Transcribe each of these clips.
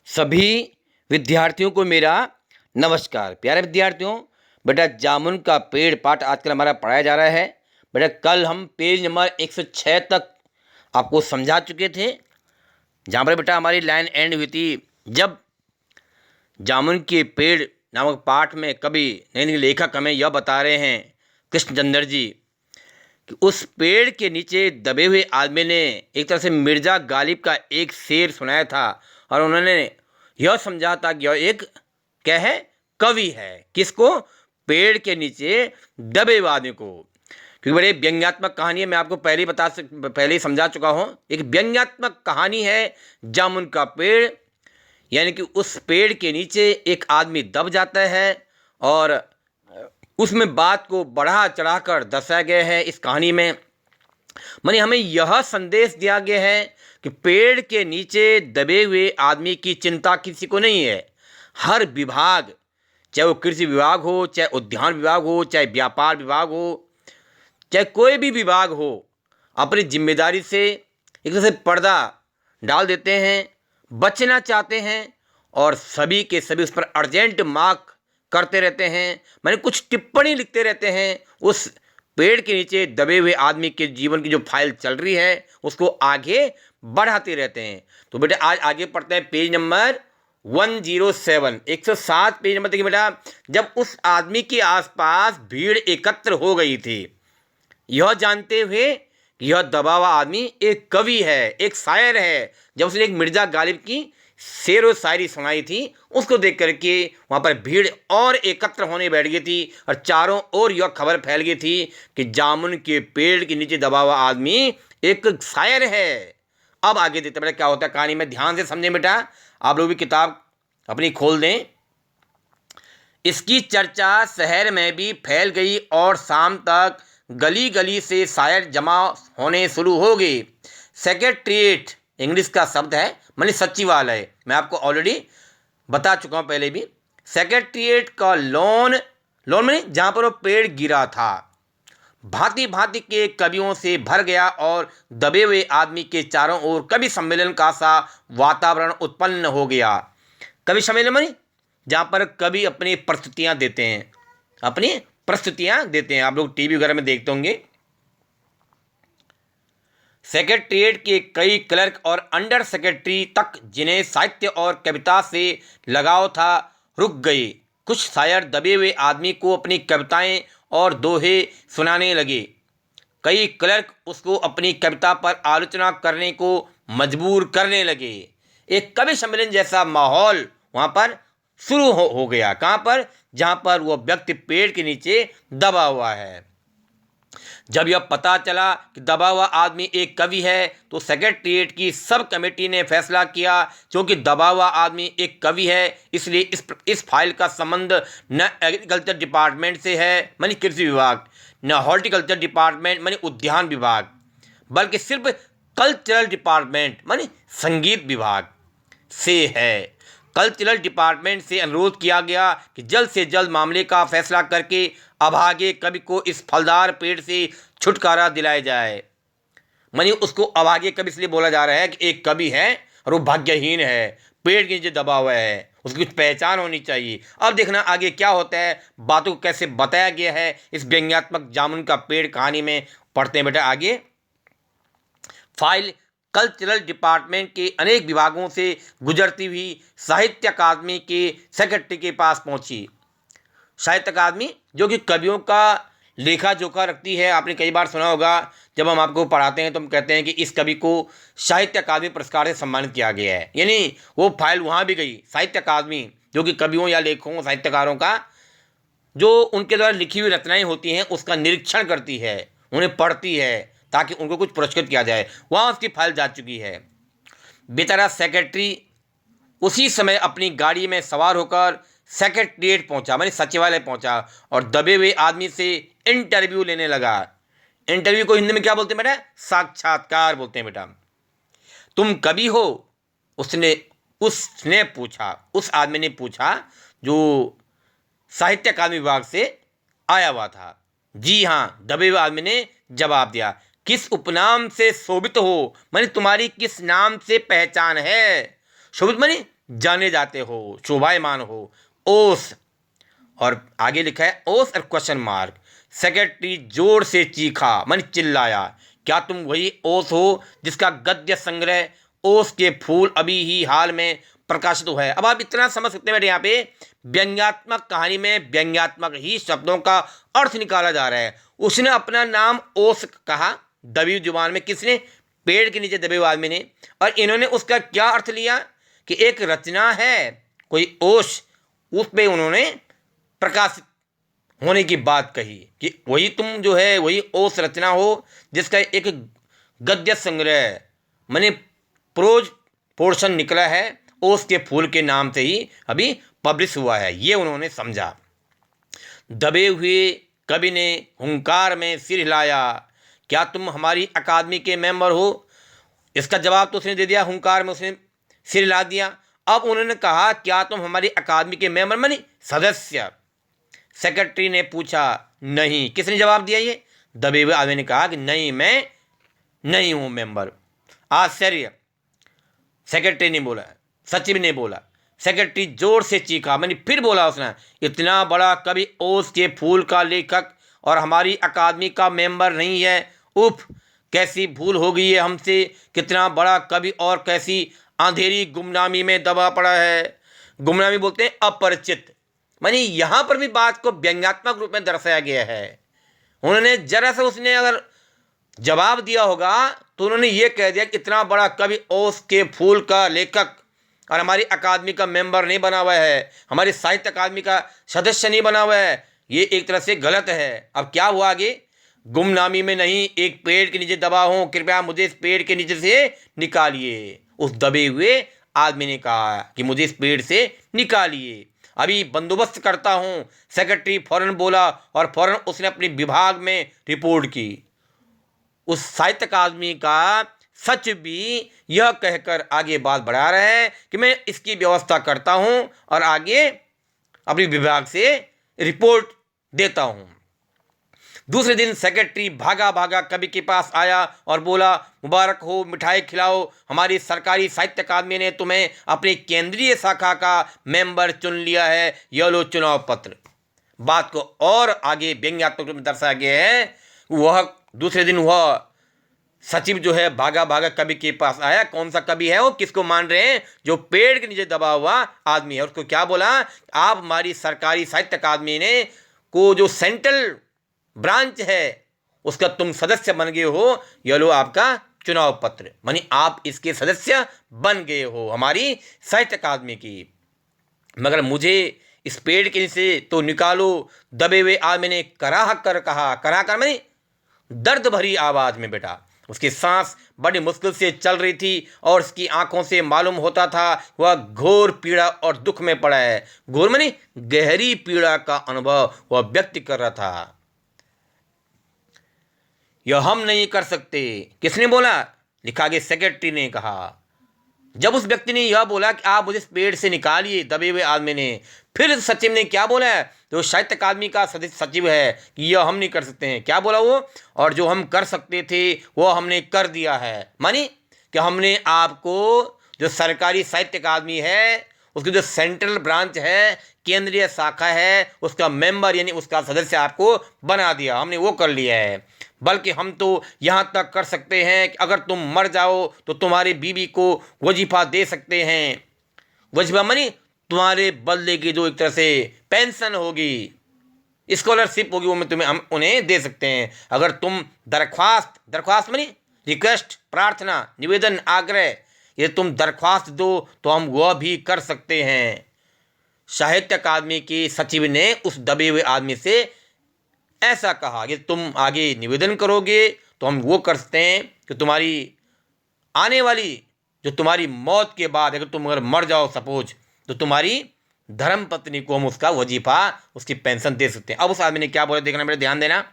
सभी विद्यार्थियों को मेरा नमस्कार। प्यारे विद्यार्थियों, बेटा जामुन का पेड़ पाठ आजकल हमारा पढ़ाया जा रहा है। बेटा कल हम पेज नंबर 106 तक आपको समझा चुके थे, जहाँ पर बेटा हमारी लाइन एंड हुई थी जब जामुन के पेड़ नामक पाठ में कवि यानी लेखक हमें यह बता रहे हैं कृष्णचंद्र जी कि उस पेड़ के नीचे दबे हुए आदमी ने एक तरह से मिर्ज़ा गालिब का एक शेर सुनाया था और उन्होंने यह समझा था कि यह एक क्या है, कवि है। किसको? पेड़ के नीचे दबे हुए आदमी को। क्योंकि बड़े व्यंग्यात्मक कहानी है, मैं आपको पहले ही समझा चुका हूँ। एक व्यंग्यात्मक कहानी है जामुन का पेड़, यानी कि उस पेड़ के नीचे एक आदमी दब जाता है और उसमें बात को बढ़ा चढ़ाकर दर्शाया गया है इस कहानी में। माने हमें यह संदेश दिया गया है कि पेड़ के नीचे दबे हुए आदमी की चिंता किसी को नहीं है। हर विभाग, चाहे वो कृषि विभाग हो, चाहे उद्यान विभाग हो, चाहे व्यापार विभाग हो, चाहे कोई भी विभाग हो, अपनी जिम्मेदारी से एक तरह से पर्दा डाल देते हैं, बचना चाहते हैं और सभी के सभी उस पर अर्जेंट मार्क करते रहते हैं, माने कुछ टिप्पणी लिखते रहते हैं। उस पेड़ के नीचे दबे हुए आदमी के जीवन की जो फाइल चल रही है उसको आगे बढ़ाते रहते हैं। तो बेटा आज आगे पढ़ते हैं पेज नंबर 107, 107 पेज नंबर। देखिए बेटा, जब उस आदमी के आसपास भीड़ एकत्र हो गई थी, यह जानते हुए कि यह दबा हुआ आदमी एक कवि है, एक शायर है, जब उसने एक मिर्जा गालिब की शेर व शायरी सुनाई थी, उसको देख करके वहाँ पर भीड़ और एकत्र होने बैठ गई थी और चारों ओर यह खबर फैल गई थी कि जामुन के पेड़ के नीचे दबा हुआ आदमी एक शायर है। अब आगे देखते बेटा क्या होता है कहानी में, ध्यान से समझें बेटा। आप लोग भी किताब अपनी खोल दें। इसकी चर्चा शहर में भी फैल गई और शाम तक गली गली से शायर जमा होने शुरू हो गए। सेक्रेटरीट इंग्लिश का शब्द है, माने सचिवालय, मैं आपको ऑलरेडी बता चुका हूँ पहले भी। सेक्रेटरीट का लॉन माने जहाँ पर वो पेड़ गिरा था, भांति भांति के कवियों से भर गया और दबे हुए आदमी के चारों ओर कवि सम्मेलन का सा वातावरण उत्पन्न हो गया। कवि सम्मेलन माने जहाँ पर कवि अपनी प्रस्तुतियाँ देते हैं, आप लोग टीवी वगैरह में देखते होंगे। सेक्रेटरीट के कई क्लर्क और अंडर सेक्रेटरी तक जिन्हें साहित्य और कविता से लगाव था रुक गए। कुछ शायर दबे हुए आदमी को अपनी कविताएं और दोहे सुनाने लगे। कई क्लर्क उसको अपनी कविता पर आलोचना करने को मजबूर करने लगे। एक कवि सम्मेलन जैसा माहौल वहाँ पर शुरू हो गया। कहाँ पर? जहाँ पर वह व्यक्ति पेड़ के नीचे दबा हुआ है। जब यह पता चला कि दबा हुआ आदमी एक कवि है तो सेक्रेटरीट की सब कमेटी ने फैसला किया, क्योंकि दबा हुआ आदमी एक कवि है इसलिए इस फाइल का संबंध न एग्रीकल्चर डिपार्टमेंट से है मानी कृषि विभाग, न हॉर्टिकल्चर डिपार्टमेंट मानी उद्यान विभाग, बल्कि सिर्फ कल्चरल डिपार्टमेंट मानी संगीत विभाग से है। कल्चरल डिपार्टमेंट से अनुरोध किया गया कि जल्द से जल्द मामले का फैसला करके अभागे कवि को इस फलदार पेड़ से छुटकारा दिलाया जाए। मानी उसको अभागे कवि इसलिए बोला जा रहा है कि एक कवि है और वो भाग्यहीन है, पेड़ के नीचे दबा हुआ है, उसकी कुछ पहचान होनी चाहिए। अब देखना आगे क्या होता है, बातों को कैसे बताया गया है इस व्यंग्यात्मक जामुन का पेड़ कहानी में। पढ़ते हैं बेटा आगे। फाइल कल्चरल डिपार्टमेंट के अनेक विभागों से गुजरती हुई साहित्य अकादमी के सेक्रेटरी के पास पहुंची। साहित्य अकादमी जो कि कवियों का लेखा जोखा रखती है। आपने कई बार सुना होगा, जब हम आपको पढ़ाते हैं तो हम कहते हैं कि इस कवि को साहित्य अकादमी पुरस्कार से सम्मानित किया गया है, यानी वो फाइल वहाँ भी गई। साहित्य अकादमी जो कि कवियों या लेखकों साहित्यकारों का जो उनके द्वारा लिखी हुई रचनाएं होती हैं उसका निरीक्षण करती है, उन्हें पढ़ती है ताकि उनको कुछ पुरस्कृत किया जाए। वहाँ उसकी फाइल जा चुकी है। बेचारा सेक्रेटरी उसी समय अपनी गाड़ी में सवार होकर सेक्रेटरीट पहुंचा, मानी सचिवालय पहुंचा और दबे हुए आदमी से इंटरव्यू लेने लगा। इंटरव्यू को हिंदी में क्या बोलते हैं बेटा? साक्षात्कार बोलते हैं बेटा। तुम कवि हो? उसने पूछा, उस आदमी ने पूछा जो साहित्य अकादमी विभाग से आया हुआ था। जी हाँ, दबे हुए आदमी ने जवाब दिया। किस उपनाम से शोभित हो? माने तुम्हारी किस नाम से पहचान है? शोभित माने जाने जाते हो, शोभायमान हो, ओस। और आगे लिखा है ओस और क्वेश्चन मार्क। सेक्रेटरी जोर से चीखा, मन चिल्लाया, क्या तुम वही ओस हो जिसका गद्य संग्रह ओस के फूल अभी ही हाल में प्रकाशित हुआ है। अब आप इतना समझ सकते हैं बेटे, यहाँ पे व्यंग्यात्मक कहानी में व्यंग्यात्मक ही शब्दों का अर्थ निकाला जा रहा है। उसने अपना नाम ओस कहा दबी जुबान में, किसने? पेड़ के नीचे दबे हुए आदमी ने। और इन्होंने उसका क्या अर्थ लिया कि एक रचना है कोई ओस, उस पर उन्होंने प्रकाशित होने की बात कही कि वही तुम जो है वही ओस रचना हो जिसका एक गद्य संग्रह माने प्रोज पोर्शन निकला है ओस के फूल के नाम से ही अभी पब्लिश हुआ है, ये उन्होंने समझा। दबे हुए कवि ने हुंकार में सिर हिलाया, क्या तुम हमारी अकादमी के मेंबर हो? इसका जवाब तो उसने दे दिया, हुंकार में उसने सिर हिला दिया। अब उन्होंने कहा क्या तुम हमारी अकादमी के मेंबर मानी सदस्य? सेक्रेटरी ने पूछा नहीं। किसने जवाब दिया? ये दबे हुए आदमी ने कहा कि नहीं, मैं नहीं हूं मेंबर। आश्चर्य, सेक्रेटरी ने बोला, सचिव ने बोला। सेक्रेटरी जोर से चीखा, मैंने फिर बोला उसने, इतना बड़ा कवि ओस के फूल का लेखक और हमारी अकादमी का मेंबर नहीं है। उफ, कैसी भूल हो गई है हमसे। कितना बड़ा कवि और कैसी अंधेरी गुमनामी में दबा पड़ा है। गुमनामी बोलते हैं अपरिचित। मानी यहाँ पर भी बात को व्यंग्यात्मक रूप में दर्शाया गया है। उन्होंने जरा सा उसने अगर जवाब दिया होगा तो उन्होंने ये कह दिया कि इतना बड़ा कवि ओस के फूल का लेखक और हमारी अकादमी का मेंबर नहीं बना हुआ है, हमारी साहित्य अकादमी का सदस्य नहीं बना हुआ है, ये एक तरह से गलत है। अब क्या हुआ आगे? गुमनामी में नहीं, एक पेड़ के नीचे दबा हूं, कृपया मुझे इस पेड़ के नीचे से निकालिए। उस दबे हुए आदमी ने कहा कि मुझे इस पेड़ से निकालिए, अभी बंदोबस्त करता हूं। सेक्रेटरी फौरन बोला और फौरन उसने अपने विभाग में रिपोर्ट की। उस साहित्य अकादमी का सचिव भी यह कहकर आगे बात बढ़ा रहे हैं कि मैं इसकी व्यवस्था करता हूं और आगे अपने विभाग से रिपोर्ट देता हूं। दूसरे दिन सेक्रेटरी भागा भागा कवि के पास आया और बोला, मुबारक हो, मिठाई खिलाओ, हमारी सरकारी साहित्य अकादमी ने तुम्हें अपनी केंद्रीय शाखा का मेंबर चुन लिया है, यह लो चुनाव पत्र। बात को और आगे व्यंग्यात्मक रूप में दर्शाया गया है। वह दूसरे दिन वह सचिव जो है भागा भागा कवि के पास आया। कौन सा कवि है वो? किसको मान रहे हैं? जो पेड़ के नीचे दबा हुआ आदमी है। उसको क्या बोला? आप हमारी सरकारी साहित्य अकादमी ने को जो सेंट्रल ब्रांच है उसका तुम सदस्य बन गए हो, यह लो आपका चुनाव पत्र। मानी आप इसके सदस्य बन गए हो हमारी साहित्य अकादमी की, मगर मुझे इस पेड़ के नीचे तो निकालो। दबे हुए आदमी ने कराह कर कहा। कराह कर मानी दर्द भरी आवाज में बेटा। उसकी सांस बड़ी मुश्किल से चल रही थी और उसकी आंखों से मालूम होता था वह घोर पीड़ा और दुख में पड़ा है। घोर मानी गहरी पीड़ा का अनुभव वह व्यक्त कर रहा था। यह हम नहीं कर सकते। किसने बोला? लिखा गया सेक्रेटरी ने कहा। जब उस व्यक्ति ने यह बोला कि आप मुझे इस पेड़ से निकालिए, दबे हुए आदमी ने, फिर सचिव ने क्या बोला है? जो साहित्य अकादमी का सचिव है कि यह हम नहीं कर सकते हैं। क्या बोला वो? और जो हम कर सकते थे वो हमने कर दिया है। मानी कि हमने आपको जो सरकारी साहित्य अकादमी है उसकी जो सेंट्रल ब्रांच है, केंद्रीय शाखा है, उसका मेंबर यानी उसका सदस्य आपको बना दिया, हमने वो कर लिया है। बल्कि हम तो यहाँ तक कर सकते हैं कि अगर तुम मर जाओ तो तुम्हारी बीवी को वजीफा दे सकते हैं। वजीफा मानी तुम्हारे बदले की जो एक तरह से पेंशन होगी, स्कॉलरशिप होगी, वो मैं तुम्हें हम उन्हें दे सकते हैं। अगर तुम दरख्वास्त मानी रिक्वेस्ट, प्रार्थना, निवेदन, आग्रह, ये तुम दरख्वास्त दो तो हम वह भी कर सकते हैं। साहित्य अकादमी के सचिव ने उस दबे हुए आदमी से ऐसा कहा कि तुम आगे निवेदन करोगे तो हम वो कर सकते हैं कि तुम्हारी आने वाली जो तुम्हारी मौत के बाद अगर तुम अगर मर जाओ सपोज, तो तुम्हारी धर्म पत्नी को हम उसका वजीफा, उसकी पेंशन दे सकते हैं। अब उस आदमी ने क्या बोला देखना बेटा, ध्यान देना।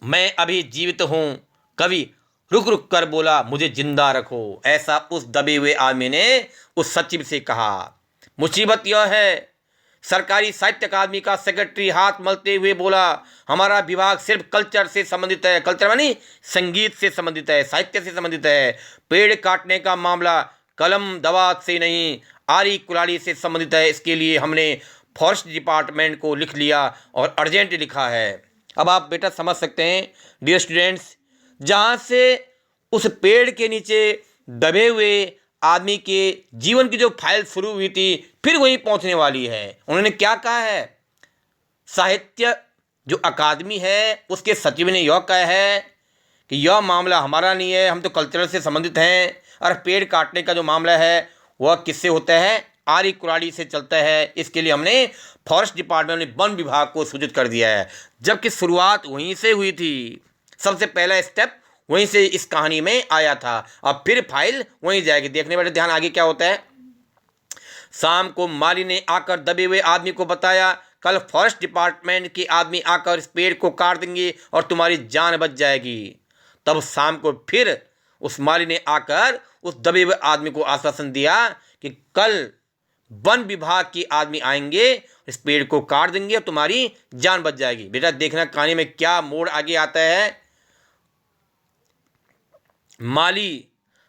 मैं अभी जीवित हूँ। कवि रुक रुक कर बोला, मुझे जिंदा रखो। ऐसा उस दबे हुए आदमी ने उस सचिव से कहा। मुसीबत यह है, सरकारी साहित्य अकादमी का सेक्रेटरी हाथ मलते हुए बोला, हमारा विभाग सिर्फ कल्चर से संबंधित है। कल्चर मानी संगीत से संबंधित है, साहित्य से संबंधित है। पेड़ काटने का मामला कलम दवात से नहीं, आरी कुल्हाड़ी से संबंधित है। इसके लिए हमने फॉरेस्ट डिपार्टमेंट को लिख लिया और अर्जेंट लिखा है। अब आप बेटा समझ सकते हैं डियर स्टूडेंट्स, जहाँ से उस पेड़ के नीचे दबे हुए आदमी के जीवन की जो फाइल शुरू हुई थी, फिर वहीं पहुंचने वाली है। उन्होंने क्या कहा है, साहित्य जो अकादमी है उसके सचिव ने यह कहा है कि यह मामला हमारा नहीं है, हम तो कल्चरल से संबंधित हैं, और पेड़ काटने का जो मामला है वह किससे होता है, आरी कुराड़ी से चलता है। इसके लिए हमने फॉरेस्ट डिपार्टमेंट ने वन विभाग को सूचित कर दिया है, जबकि शुरुआत वहीं से हुई थी। सबसे पहला स्टेप वहीं से इस कहानी में आया था, अब फिर फाइल वहीं जाएगी। देखने वाले ध्यान, आगे क्या होता है। शाम को माली ने आकर दबे हुए आदमी को बताया, कल फॉरेस्ट डिपार्टमेंट के आदमी आकर इस पेड़ को काट देंगे और तुम्हारी जान बच जाएगी। तब शाम को फिर उस माली ने आकर उस दबे हुए आदमी को आश्वासन दिया कि कल वन विभाग के आदमी आएंगे, इस पेड़ को काट देंगे और तुम्हारी जान बच जाएगी। बेटा देखना कहानी में क्या मोड़ आगे आता है। माली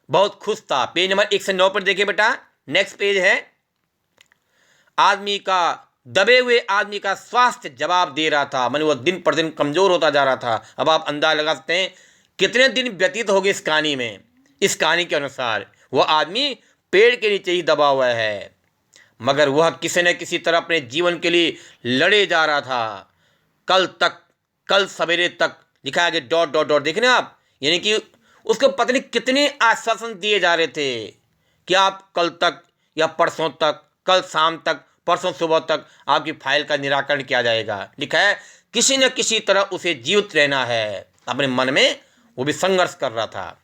बहुत खुश था। पेज नंबर 109 पर देखिए बेटा, नेक्स्ट पेज है। आदमी का, दबे हुए आदमी का स्वास्थ्य जवाब दे रहा था, माने वह दिन पर दिन कमजोर होता जा रहा था। अब आप अंदाज लगा सकते हैं कितने दिन व्यतीत हो गए इस कहानी में। इस कहानी के अनुसार वह आदमी पेड़ के नीचे ही दबा हुआ है, मगर वह किसी न किसी तरह अपने जीवन के लिए लड़े जा रहा था। कल तक, कल सवेरे तक लिखा है कि डॉट डॉट डॉट, देख रहे हैं आप, यानी कि उसको पता नहीं कितने आश्वासन दिए जा रहे थे कि आप कल तक या परसों तक, कल शाम तक, परसों सुबह तक आपकी फाइल का निराकरण किया जाएगा। लिखा है किसी न किसी तरह उसे जीवित रहना है। अपने मन में वो भी संघर्ष कर रहा था।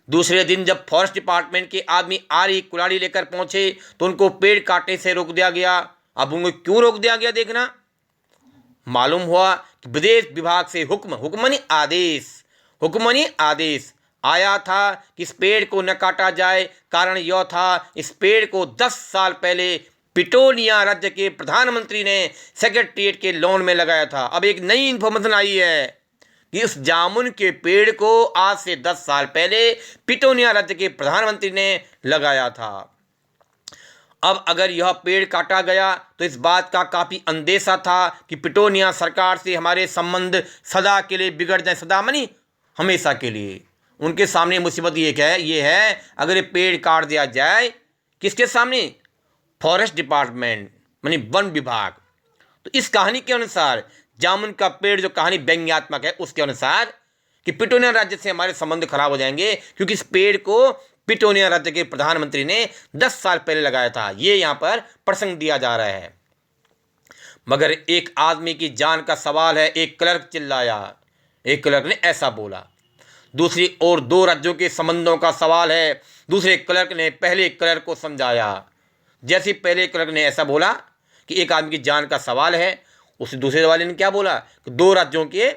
दूसरे दिन जब फॉरेस्ट डिपार्टमेंट के आदमी आरी कुल्हाड़ी लेकर पहुंचे तो उनको पेड़ काटने से रोक दिया गया। अब उनको क्यों रोक दिया गया देखना। मालूम हुआ कि विदेश विभाग से हुक्मनी आदेश आया था कि इस पेड़ को न काटा जाए। कारण यह था, इस पेड़ को 10 साल पहले पिटोनिया राज्य के प्रधानमंत्री ने सेक्रेटरीट के लॉन में लगाया था। अब एक नई इन्फॉर्मेशन आई है कि इस जामुन के पेड़ को आज से 10 साल पहले पिटोनिया राज्य के प्रधानमंत्री ने लगाया था। अब अगर यह पेड़ काटा गया तो इस बात का काफ़ी अंदेशा था कि पिटोनिया सरकार से हमारे संबंध सदा के लिए बिगड़ जाए। सदा मानी हमेशा के लिए। उनके सामने मुसीबत ये है अगर ये पेड़ काट दिया जाए, किसके सामने, फॉरेस्ट डिपार्टमेंट मानी वन विभाग। तो इस कहानी के अनुसार जामुन का पेड़ जो कहानी व्यंग्यात्मक है उसके अनुसार कि पिटोनिया राज्य से हमारे संबंध खराब हो जाएंगे, क्योंकि इस पेड़ को पिटोनिया राज्य के प्रधानमंत्री ने 10 साल पहले लगाया था। ये यहाँ पर प्रसंग दिया जा रहा है। मगर एक आदमी की जान का सवाल है, एक क्लर्क चिल्लाया। एक क्लर्क ने ऐसा बोला। दूसरी ओर 2 राज्यों के संबंधों का सवाल है। दूसरे क्लर्क ने पहले क्लर्क को समझाया। जैसे पहले क्लर्क ने ऐसा बोला कि एक आदमी की जान का सवाल है, उस दूसरे वाले ने क्या बोला कि 2 राज्यों के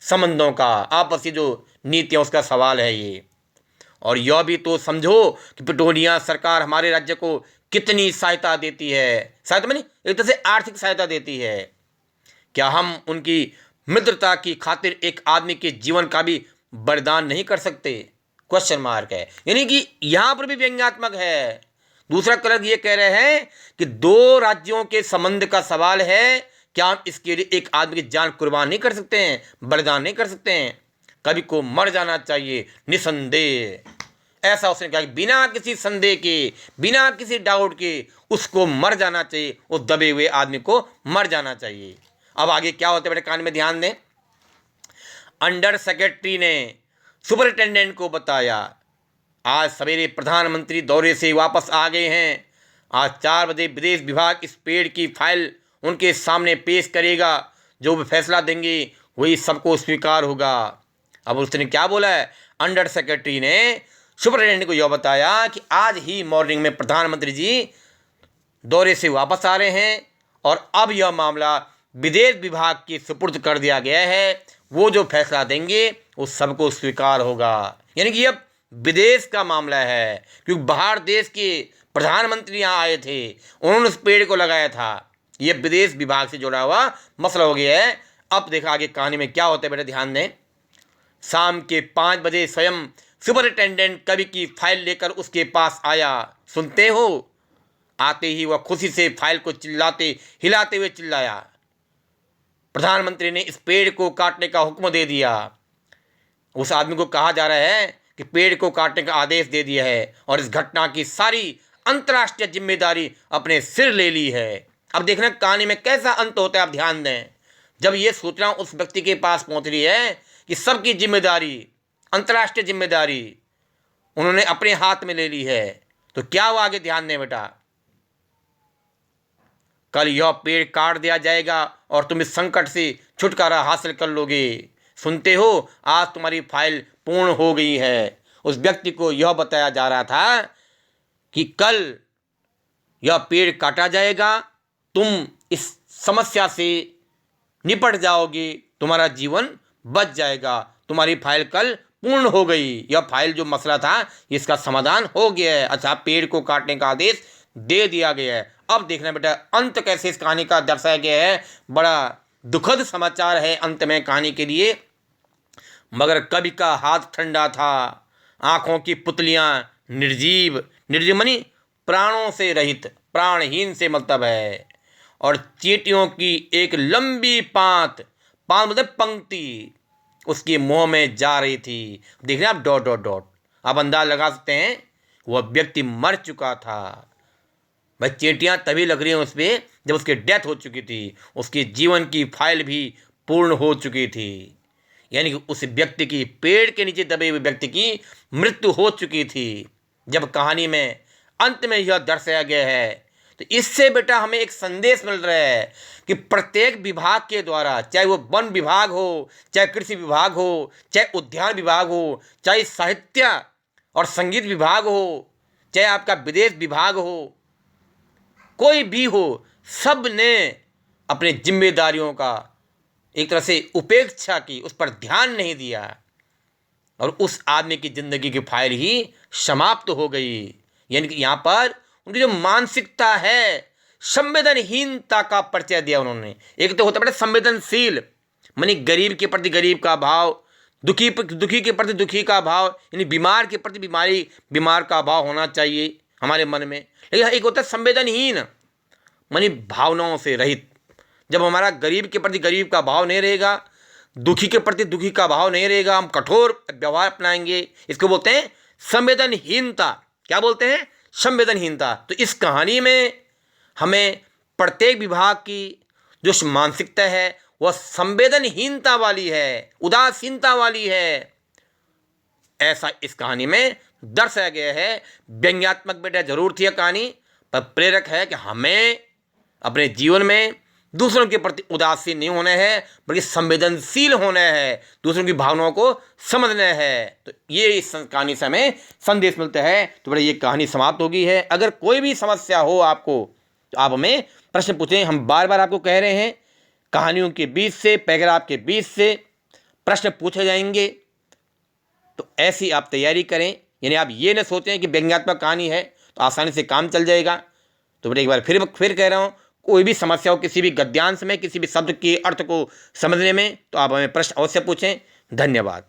संबंधों का, आपसी जो नीतियाँ उसका सवाल है ये। और यह भी तो समझो कि पिटोनिया सरकार हमारे राज्य को कितनी सहायता देती है। सहायता मानी एक तरह से आर्थिक सहायता देती है। क्या हम उनकी मित्रता की खातिर एक आदमी के जीवन का भी बलिदान नहीं कर सकते? क्वेश्चन मार्क है। यानी कि यहाँ पर भी व्यंग्यात्मक है। दूसरा क्लर्क ये कह रहे हैं कि 2 राज्यों के संबंध का सवाल है, क्या हम इसके लिए एक आदमी की जान कुर्बान नहीं कर सकते हैं, बलिदान नहीं कर सकते हैं? कभी को मर जाना चाहिए निसंदेह। ऐसा उसने कहा कि बिना किसी संदेह के, बिना किसी डाउट के उसको मर जाना चाहिए, उस दबे हुए आदमी को मर जाना चाहिए। अब आगे क्या होता है बेटे, कान में ध्यान दें। अंडर सेक्रेटरी ने सुपरिटेंडेंट को बताया, आज सवेरे प्रधानमंत्री दौरे से वापस आ गए हैं। आज 4 बजे विदेश विभाग इस पेड़ की फाइल उनके सामने पेश करेगा। जो भी फैसला देंगे वही सबको स्वीकार होगा। अब उसने क्या बोला है, अंडर सेक्रेटरी ने सुपरिटेंडेंट को यह बताया कि आज ही मॉर्निंग में प्रधानमंत्री जी दौरे से वापस आ रहे हैं और अब यह मामला विदेश विभाग के सुपुर्द कर दिया गया है। वो जो फैसला देंगे वो सबको स्वीकार होगा। यानी कि यह विदेश का मामला है, क्योंकि बाहर देश के प्रधानमंत्री यहाँ आए थे, उन्होंने उस पेड़ को लगाया था। यह विदेश विभाग से जुड़ा हुआ मसला हो गया है। अब देखा आगे कहानी में क्या होता है बेटा, ध्यान दें। शाम के 5 बजे स्वयं सुपरिटेंडेंट कवि की फाइल लेकर उसके पास आया। सुनते हो? आते ही वह खुशी से फाइल को हिलाते हुए चिल्लाया, प्रधानमंत्री ने इस पेड़ को काटने का हुक्म दे दिया। उस आदमी को कहा जा रहा है कि पेड़ को काटने का आदेश दे दिया है और इस घटना की सारी अंतर्राष्ट्रीय जिम्मेदारी अपने सिर ले ली है। अब देखना कहानी में कैसा अंत होता है, आप ध्यान दें। जब ये सूचना उस व्यक्ति के पास पहुंच रही है कि सबकी जिम्मेदारी, अंतर्राष्ट्रीय जिम्मेदारी उन्होंने अपने हाथ में ले ली है, तो क्या हुआ आगे ध्यान दें बेटा। कल यह पेड़ काट दिया जाएगा और तुम इस संकट से छुटकारा हासिल कर लोगे। सुनते हो? आज तुम्हारी फाइल पूर्ण हो गई है। उस व्यक्ति को यह बताया जा रहा था कि कल यह पेड़ काटा जाएगा, तुम इस समस्या से निपट जाओगे, तुम्हारा जीवन बच जाएगा, तुम्हारी फाइल कल पूर्ण हो गई। यह फाइल जो मसला था इसका समाधान हो गया है। अच्छा, पेड़ को काटने का आदेश दे दिया गया है। अब देखना बेटा अंत कैसे इस कहानी का दर्शाया गया है। बड़ा दुखद समाचार है अंत में कहानी के लिए। मगर कवि का हाथ ठंडा था, आंखों की पुतलियां निर्जीव, निर्जीव मनी प्राणों से रहित, प्राणहीन से मतलब है, और चींटियों की एक लंबी पांत मतलब पंक्ति उसके मुंह में जा रही थी। देख रहे हैं आप, डॉट डॉट डॉट। आप अंदाज लगा सकते हैं वह व्यक्ति मर चुका था। भाई चींटियां तभी लग रही हैं उस पर जब उसकी डेथ हो चुकी थी, उसके जीवन की फाइल भी पूर्ण हो चुकी थी। यानी कि उस व्यक्ति की, पेड़ के नीचे दबे हुए व्यक्ति की मृत्यु हो चुकी थी। जब कहानी में अंत में यह दर्शाया गया है तो इससे बेटा हमें एक संदेश मिल रहा है कि प्रत्येक विभाग के द्वारा, चाहे वो वन विभाग हो, चाहे कृषि विभाग हो, चाहे उद्यान विभाग हो, चाहे साहित्य और संगीत विभाग हो, चाहे आपका विदेश विभाग हो, कोई भी हो, सब ने अपने जिम्मेदारियों का एक तरह से उपेक्षा की, उस पर ध्यान नहीं दिया और उस आदमी की ज़िंदगी की फाइल ही समाप्त हो गई। यानी कि यहाँ पर उनकी जो मानसिकता है, संवेदनहीनता का परिचय दिया उन्होंने। एक तो होता है संवेदनशील, मानी गरीब के प्रति गरीब का भाव, दुखी के प्रति दुखी का भाव, यानी बीमार के प्रति बीमार का भाव होना चाहिए हमारे मन में। लेकिन एक होता है संवेदनहीन, मानी भावनाओं से रहित। जब हमारा गरीब के प्रति गरीब का भाव नहीं रहेगा, दुखी के प्रति दुखी का भाव नहीं रहेगा, हम कठोर व्यवहार अपनाएंगे, इसको बोलते हैं संवेदनहीनता। क्या बोलते हैं? संवेदनहीनता। तो इस कहानी में हमें प्रत्येक विभाग की जो मानसिकता है वह संवेदनहीनता वाली है, उदासीनता वाली है, ऐसा इस कहानी में दर्शाया गया है। व्यंग्यात्मक बेटा जरूर थी यह कहानी, पर प्रेरक है कि हमें अपने जीवन में दूसरों के प्रति उदासीन नहीं होना है, बल्कि संवेदनशील होना है, दूसरों की भावनाओं को समझना है। तो ये इस कहानी से हमें संदेश मिलता है। तो बड़ा ये कहानी समाप्त हो गई है। अगर कोई भी समस्या हो आपको तो आप हमें प्रश्न पूछें। हम बार बार आपको कह रहे हैं कहानियों के बीच से, पैराग्राफ के बीच से प्रश्न पूछे जाएंगे, तो ऐसी आप तैयारी करें। यानी आप ये न सोचें कि व्यंग्यात्मक कहानी है तो आसानी से काम चल जाएगा। तो बड़े एक बार फिर कह रहा हूँ, कोई भी समस्या हो किसी भी गद्यांश में, किसी भी शब्द के अर्थ को समझने में, तो आप हमें प्रश्न अवश्य पूछें। धन्यवाद।